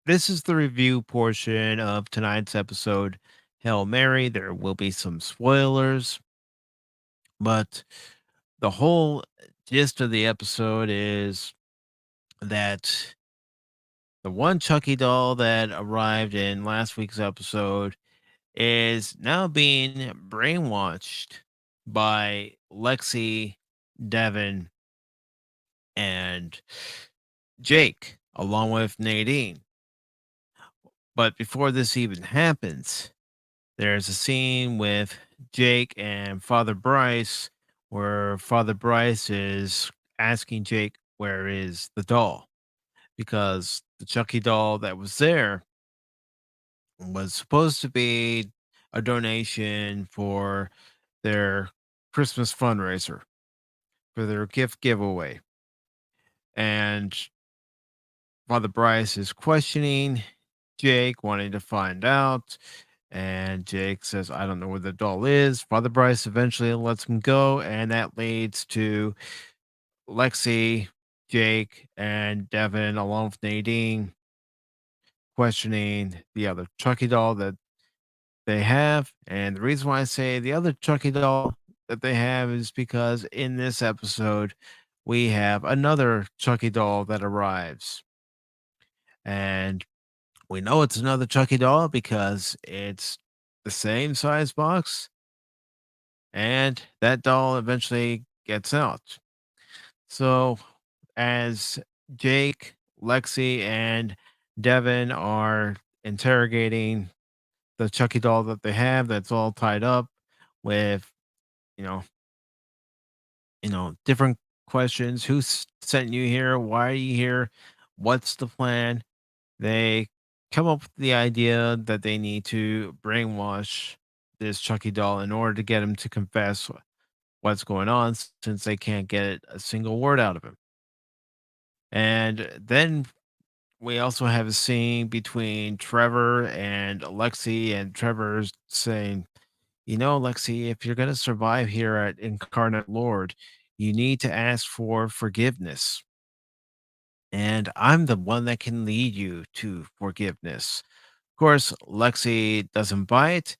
This is the review portion of tonight's episode, Hail Mary. There will be some spoilers, but the whole gist of the episode is that the one Chucky doll that arrived in last week's episode is now being brainwashed by Lexi, Devin, and Jake, along with Nadine. But before this even happens, there's a scene with Jake and Father Bryce where Father Bryce is asking Jake where is the doll because the Chucky doll that was there was supposed to be a donation for their Christmas fundraiser for their gift giveaway. And Father Bryce is questioning Jake, wanting to find out. And Jake says, I don't know where the doll is. Father Bryce eventually lets him go. And that leads to Lexi, Jake, and Devin, along with Nadine, questioning the other Chucky doll that they have. And the reason why I say the other Chucky doll that they have is because in this episode, we have another Chucky doll that arrives. And we know it's another Chucky doll because it's the same size box, and that doll eventually gets out. So, as Jake, Lexi, and Devin are interrogating the Chucky doll that they have, that's all tied up with, you know, different questions. Who sent you here? Why are you here? What's the plan? They come up with the idea that they need to brainwash this Chucky doll in order to get him to confess what's going on since they can't get a single word out of him. And then we also have a scene between Trevor and Alexi, and Trevor's saying, Lexi, if you're going to survive here at Incarnate Lord, you need to ask for forgiveness. And I'm the one that can lead you to forgiveness. Of course, Lexi doesn't buy it,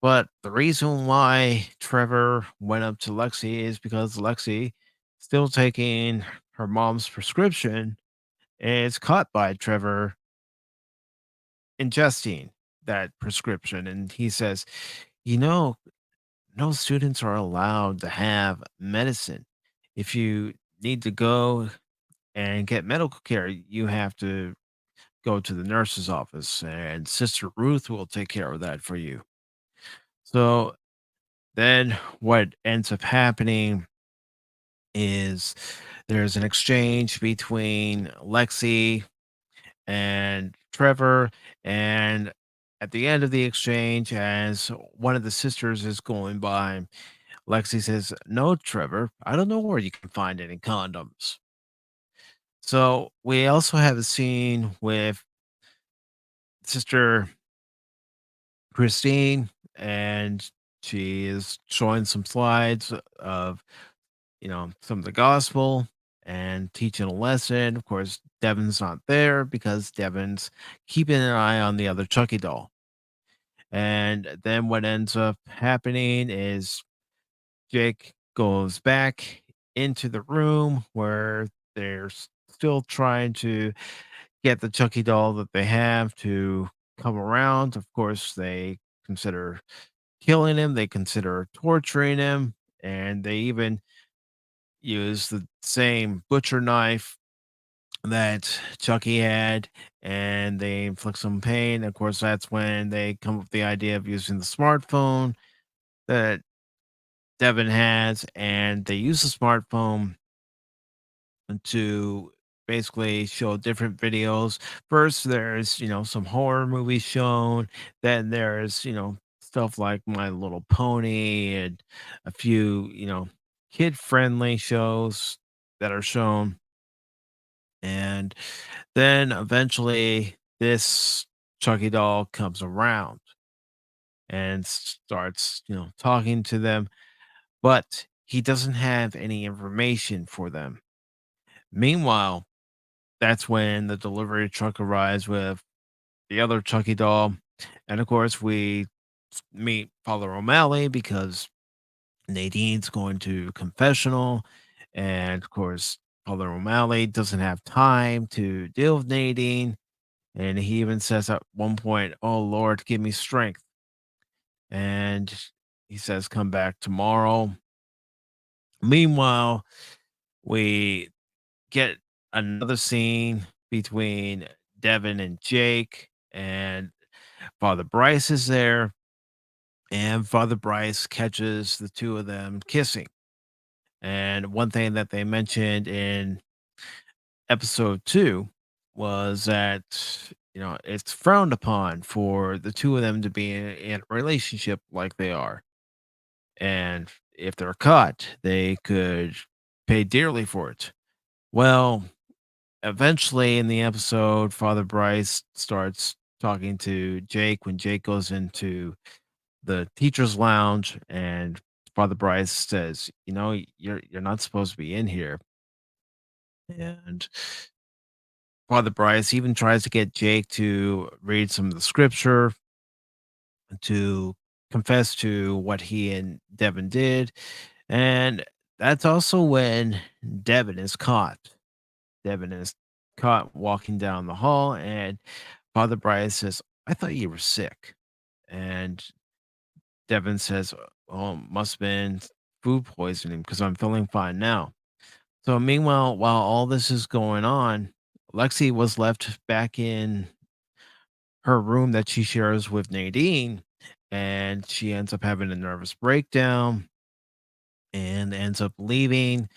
but the reason why Trevor went up to Lexi is because Lexi, still taking her mom's prescription, is caught by Trevor ingesting that prescription. And he says, you know, no students are allowed to have medicine. If you need to go and get medical care, you have to go to the nurse's office, and Sister Ruth will take care of that for you. So then what ends up happening is there's an exchange between Lexi and Trevor. And at the end of the exchange, as one of the sisters is going by, Lexi says, no, Trevor, I don't know where you can find any condoms. So we also have a scene with Sister Christine, and she is showing some slides of, some of the gospel and teaching a lesson. Of course, Devin's not there because Devin's keeping an eye on the other Chucky doll. And then what ends up happening is Jake goes back into the room where they're still trying to get the Chucky doll that they have to come around. Of course, they consider killing him, they consider torturing him, and they even use the same butcher knife that Chucky had, and they inflict some pain. Of course, that's when they come up with the idea of using the smartphone that Devin has, and they use the smartphone to basically show different videos. First, there's, some horror movies shown. Then there's, stuff like My Little Pony and a few, kid friendly shows that are shown. And And then eventually, this Chucky doll comes around and starts, talking to them, but he doesn't have any information for them. Meanwhile, that's when the delivery truck arrives with the other Chucky doll. And of course, we meet Father O'Malley because Nadine's going to confessional. And of course, Father O'Malley doesn't have time to deal with Nadine. And he even says at one point, "Oh Lord, give me strength." And he says, "Come back tomorrow." Meanwhile, we get another scene between Devin and Jake, and Father Bryce is there, and Father Bryce catches the two of them kissing. And one thing that they mentioned in episode 2 was that, it's frowned upon for the two of them to be in a relationship like they are. And if they're caught, they could pay dearly for it. Well, eventually in the episode, Father Bryce starts talking to Jake when Jake goes into the teacher's lounge, and Father Bryce says, you're not supposed to be in here." And Father Bryce even tries to get Jake to read some of the scripture to confess to what he and Devin did. And that's also when Devin is caught. Devin is caught walking down the hall, and Father Bryce says, "I thought you were sick." And Devin says, "Oh, must have been food poisoning because I'm feeling fine now." So, meanwhile, while all this is going on, Lexi was left back in her room that she shares with Nadine, and she ends up having a nervous breakdown and ends up leaving.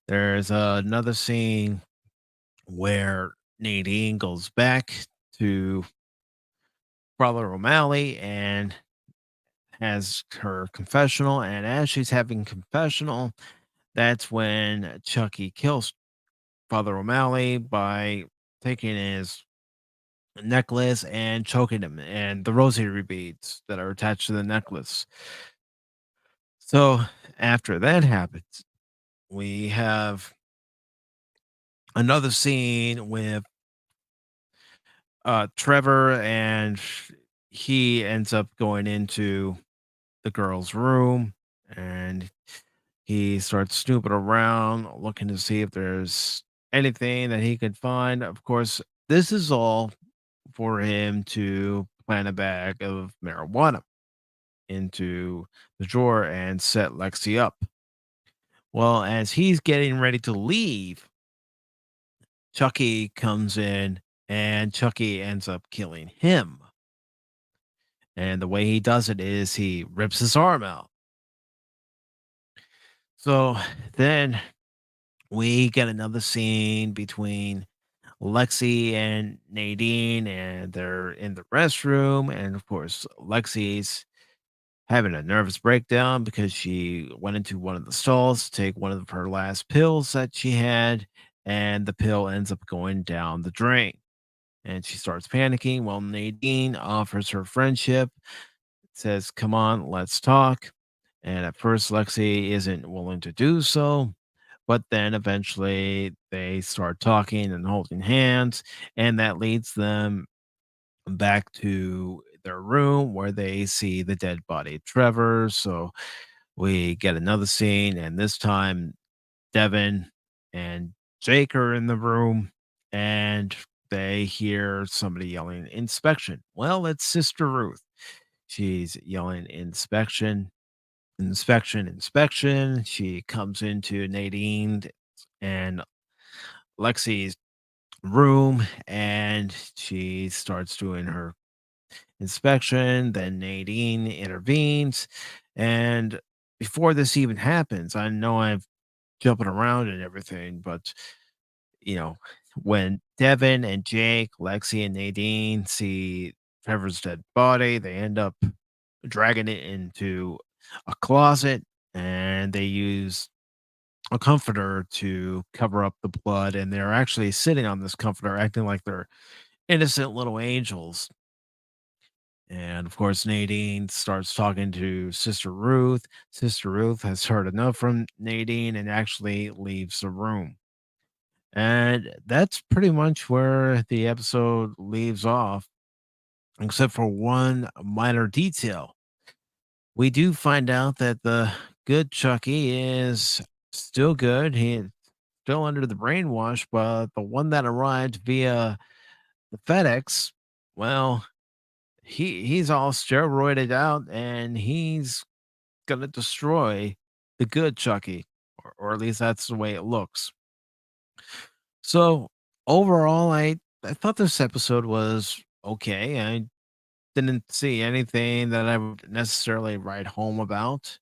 There's another scene where Nadine goes back to Father O'Malley and has her confessional. And as she's having confessional, that's when Chucky kills Father O'Malley by taking his necklace and choking him and the rosary beads that are attached to the necklace. So after that happens, we have another scene with Trevor, and he ends up going into the girl's room, and he starts snooping around looking to see if there's anything that he could find. Of course, this is all for him to plant a bag of marijuana into the drawer and set Lexi up. Well, as he's getting ready to leave, Chucky comes in, and Chucky ends up killing him. And the way he does it is he rips his arm out. So then we get another scene between Lexi and Nadine, and they're in the restroom. And of course, Lexi's having a nervous breakdown because she went into one of the stalls to take one of her last pills that she had, and the pill ends up going down the drain. And she starts panicking while Nadine offers her friendship, says, "Come on, let's talk." And at first, Lexi isn't willing to do so, but then eventually they start talking and holding hands, and that leads them back to their room where they see the dead body of Trevor. So we get another scene, and this time Devin and Jake are in the room, and they hear somebody yelling, "Inspection." Well, it's Sister Ruth. She's yelling, "Inspection, inspection, inspection." She comes into Nadine and Lexi's room, and she starts doing her inspection. Then Nadine intervenes. And before this even happens, I know I'm jumping around and everything, but you know, when Devin and Jake, Lexi and Nadine see Trevor's dead body, they end up dragging it into a closet, and they use a comforter to cover up the blood, and they're actually sitting on this comforter, acting like they're innocent little angels. And of course, Nadine starts talking to Sister Ruth. Sister Ruth has heard enough from Nadine and actually leaves the room. And that's pretty much where the episode leaves off, except for one minor detail. We do find out that the good Chucky is still good. He's still under the brainwash, but the one that arrived via the FedEx, well, he's all steroided out and he's gonna destroy the good Chucky, or at least that's the way it looks. So overall, I thought this episode was okay. I didn't see anything that I would necessarily write home about.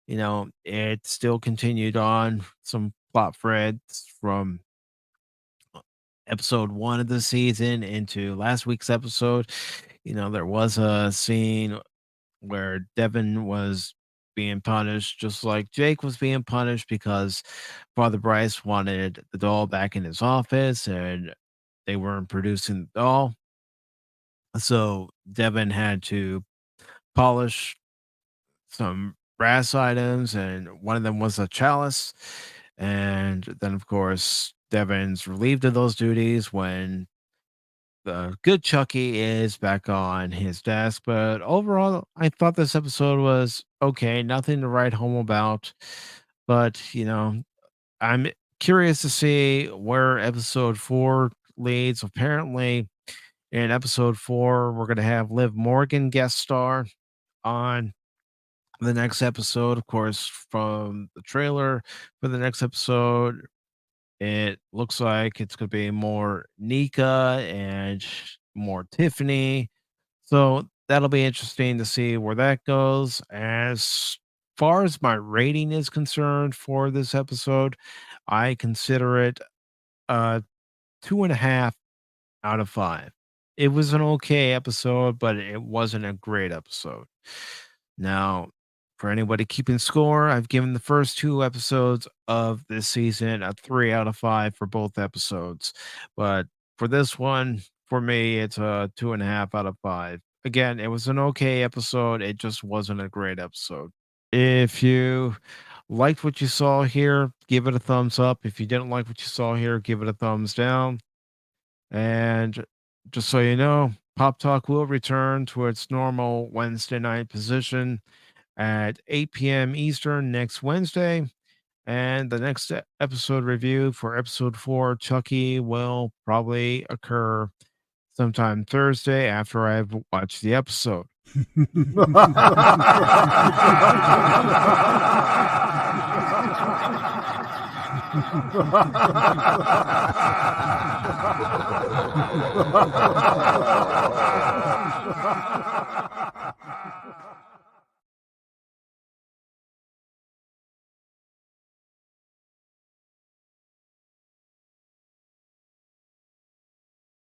It still continued on some plot threads from episode one of the season into last week's episode. There was a scene where Devin was being punished, just like Jake was being punished because Father Bryce wanted the doll back in his office and they weren't producing the doll. So Devin had to polish some brass items, and one of them was a chalice. And then, of course, Devin's relieved of those duties when the good Chucky is back on his desk. But overall, I thought this episode was okay. Nothing to write home about. But, I'm curious to see where episode four leads. Apparently, in episode four, we're going to have Liv Morgan guest star on the next episode. Of course, from the trailer for the next episode, it looks like it's going to be more Nika and more Tiffany. So that'll be interesting to see where that goes. As far as my rating is concerned for this episode, I consider it a 2.5 out of 5. It was an okay episode, but it wasn't a great episode. Now, for anybody keeping score, I've given the first two episodes of this season a 3 out of 5 for both episodes. But for this one, for me, it's a 2.5 out of 5. Again, it was an okay episode. It just wasn't a great episode. If you liked what you saw here, give it a thumbs up. If you didn't like what you saw here, give it a thumbs down. And just so you know, Pop Talk will return to its normal Wednesday night position at 8 p.m. Eastern next Wednesday. And the next episode review for episode four, Chucky, will probably occur sometime Thursday after I've watched the episode.